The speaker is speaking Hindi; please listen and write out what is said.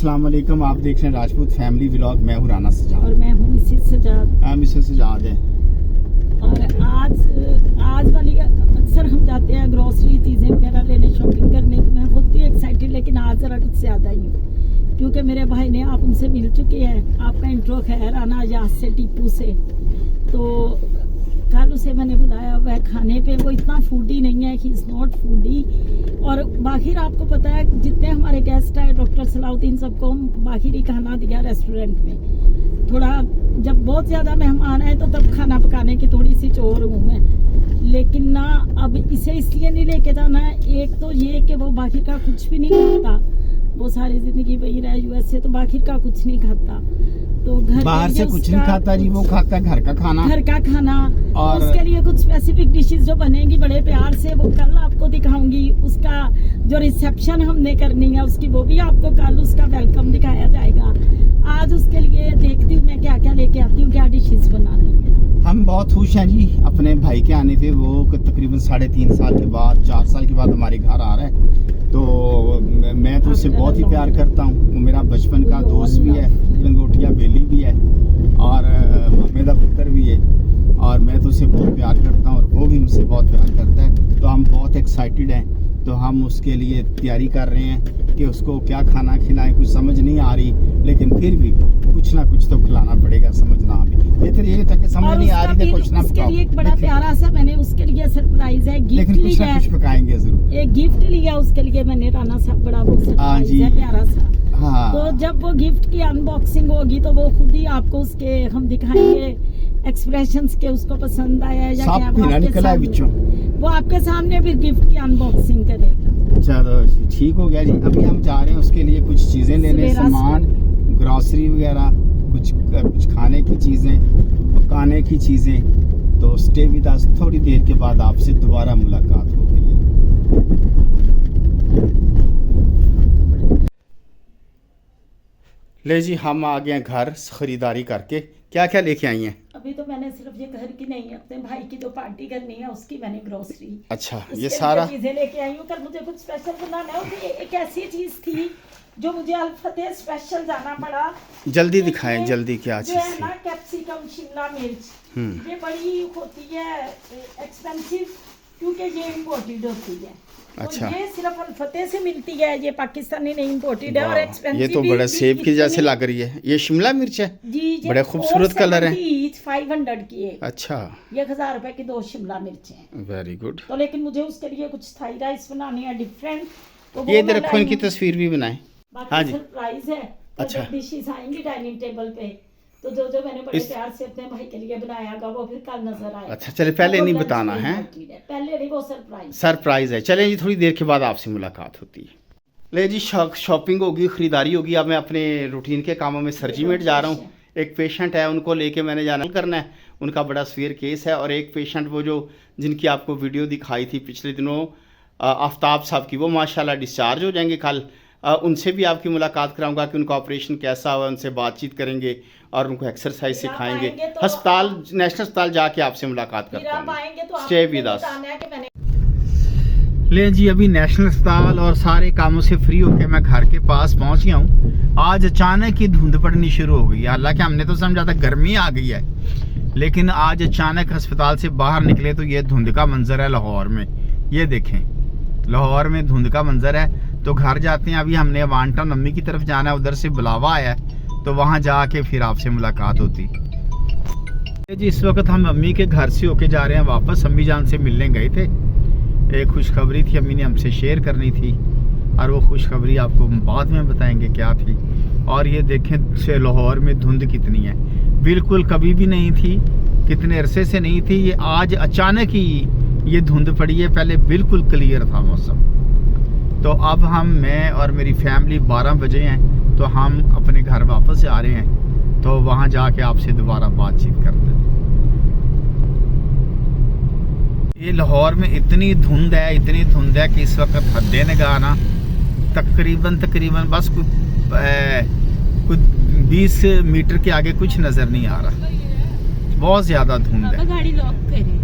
अस्सलाम वालेकुम। आप देख रहे हैं राजपूत फैमिली व्लॉग। मैं हूँ राना सजाद और मैं हूँ मिसेस सजाद। हाँ, मिसेस सजाद है। और आज वाली अक्सर हम जाते हैं ग्रोसरी चीज़ें वगैरह लेने, शॉपिंग करने। तो मैं खुद भी एक्साइटेड, लेकिन आज ज़रा कुछ ज़्यादा ही हूँ क्योंकि मेरे भाई ने, आप उनसे मिल चुके हैं, आपका इंट्रो खैर आना याद से टीपू से। तो कल उसे मैंने बुलाया, वह खाने पे वो इतना फूडी नहीं है, ही इज़ नॉट फूडी। और बाहर आपको पता है जितने हमारे गेस्ट आए, डॉक्टर सलाउद्दीन, सबको हम बाहर ही खाना दिया रेस्टोरेंट में। थोड़ा जब बहुत ज़्यादा मेहमान आए तो तब खाना पकाने की थोड़ी सी चोर हूँ मैं, लेकिन ना अब इसे इसलिए नहीं लेके जाना है। एक तो ये कि वो बाहर का कुछ भी नहीं खाता, वो सारी ज़िंदगी वही रहा यूएस से, तो बाहर का कुछ नहीं खाता। तो घर बाहर से कुछ नहीं खाता जी, वो खाता है घर का खाना। और तो उसके लिए कुछ स्पेसिफिक डिशेस जो बनेंगी बड़े प्यार से, वो कल आपको दिखाऊंगी। उसका जो रिसेप्शन हमने करनी है उसकी, वो भी आपको कल उसका वेलकम दिखाया जाएगा। आज उसके लिए देखती हूँ मैं क्या क्या लेके आती हूँ, क्या डिशेस बनानी है। हम बहुत खुश हैं जी अपने भाई के आने पे। वो तकरीबन 3.5 साल के बाद, 4 साल के बाद हमारे घर आ रहा है। तो मैं तो उससे बहुत ही प्यार करता हूँ। वो मेरा बचपन का दोस्त भी है, लंगोटिया बेली भी है, और मेरा पुत्र भी है। और मैं तो उसे बहुत प्यार करता हूँ और वो भी मुझसे बहुत प्यार करता है। तो हम बहुत एक्साइटेड हैं। तो हम उसके लिए तैयारी कर रहे हैं कि उसको क्या खाना खिलाएं। कुछ समझ नहीं आ रही, लेकिन फिर भी कुछ ना कुछ तो खिलाना पड़ेगा। समझना अभी ये तक समझ नहीं आ रही थी, कुछ ना उसके लिए एक बड़ा प्यारा सा मैंने उसके लिए सरप्राइज है, गिफ्ट लिया है। कुछ पकाएंगे जरूर। एक गिफ्ट लिया उसके लिए मैंने, राना साहब, बड़ा वो सरप्राइज है, प्यारा सा। हाँ। तो जब वो गिफ्ट की अनबॉक्सिंग होगी तो वो खुद ही आपको उसके हम दिखाएंगे एक्सप्रेशंस के, उसको पसंद आया या क्या। वो आपके सामने फिर गिफ्ट की अनबॉक्सिंग करेगा। चलो ठीक हो गया जी। अभी हम जा रहे हैं उसके लिए कुछ चीजें लेने, सामान, ग्रोसरी वगैरह, कुछ खाने की चीजें, पकाने की चीजें। तो स्टे विद अस। थोड़ी देर के बाद आपसे दोबारा मुलाकात होती है। ले जी, हम आ गए घर खरीदारी करके। क्या क्या लेके आई हैं? अभी तो मैंने सिर्फ ये घर की नहीं, अपने भाई की जो पार्टी करनी है उसकी मैंने ग्रोसरी। अच्छा, ये सारा चीजें लेके आई हूँ। कल मुझे कुछ स्पेशल बनाना है। एक ऐसी चीज थी जो मुझे अल फतेह स्पेशल जाना पड़ा। जल्दी दिखाएं, जल्दी क्या चीज है ना, कैप्सिकम, शिमला मिर्च। ये बड़ी होती है एक्सपेंसिव क्योंकि ये इम्पोर्टेड होती है। अच्छा, ये सिर्फ अल फतेह से मिलती है, ये पाकिस्तानी नहीं, इम्पोर्टेड है और एक्सपेंसिव। ये तो बड़ा सेब की जैसे लग रही है। ये शिमला मिर्च है जी, बड़े खूबसूरत कलर है। 500 की है। अच्छा, ये 1000 रुपए की 2 शिमला मिर्च हैं। Very good. तो लेकिन मुझे उसके लिए कुछ थाई राइस बनानी है डिफरेंट। तो ये इधर रखो, इनकी तस्वीर भी बनाएं। हाँ जी, सरप्राइज है। अच्छा, डिशेस आएंगी डाइनिंग टेबल पे, तो जो मैंने बड़े प्यार से अपने भाई के लिए बनाया था वो फिर कल नजर आएगा। अच्छा, चले पहले नहीं बताना है, पहले नहीं, वो सरप्राइज है। चलें जी, थोड़ी देर के बाद आपसे मुलाकात होती है। ले जी, शॉपिंग होगी, खरीदारी होगी। अब मैं अपने रूटीन के कामों में सरजीमेट जा रहा हूँ। एक पेशेंट है, उनको लेके मैंने जाना करना है। उनका बड़ा सीवियर केस है। और एक पेशेंट वो जो जिनकी आपको वीडियो दिखाई थी पिछले दिनों, आफ्ताब साहब की, वो माशाल्लाह डिस्चार्ज हो जाएंगे कल। उनसे भी आपकी मुलाकात कराऊंगा कि उनका ऑपरेशन कैसा हुआ, उनसे बातचीत करेंगे और उनको एक्सरसाइज सिखाएंगे। अस्पताल, नेशनल अस्पताल जाके आपसे मुलाकात करता हूँ। Stay with us. ले जी, अभी नेशनल अस्पताल और सारे कामों से फ्री होकर मैं घर के पास पहुंच गया हूँ। आज अचानक ही धुंध पड़नी शुरू हो गई। हालांकि हमने तो समझा था गर्मी आ गई है, लेकिन आज अचानक अस्पताल से बाहर निकले तो ये धुंध का मंजर है लाहौर में। ये देखें, लाहौर में धुंध का मंजर है। तो घर जाते हैं। अभी हमने वांटा मम्मी की तरफ जाना है, उधर से बुलावा आया है, तो वहाँ जाके फिर आपसे मुलाकात होती जी। इस वक्त हम अम्मी के घर से होके जा रहे हैं वापस। अम्मी जान से मिलने गए थे। एक खुशखबरी थी, अम्मी ने हमसे शेयर करनी थी, और वो खुशखबरी आपको बाद में बताएंगे क्या थी। और ये देखें से लाहौर में धुंध कितनी है, बिल्कुल कभी भी नहीं थी, कितने अरसे से नहीं थी। ये आज अचानक ही ये धुंध पड़ी है, पहले बिल्कुल क्लियर था मौसम। तो अब मैं और मेरी फैमिली 12 बजे हैं, तो हम अपने घर वापस आ रहे हैं। तो वहाँ जाके आपसे दोबारा बातचीत करते हैं। ये लाहौर में इतनी धुंध है कि इस वक्त हद्दे निगाह ना तकरीबन बस कुछ 20 मीटर के आगे कुछ नज़र नहीं आ रहा। बहुत ज़्यादा धुंध है। गाड़ी लॉक करें।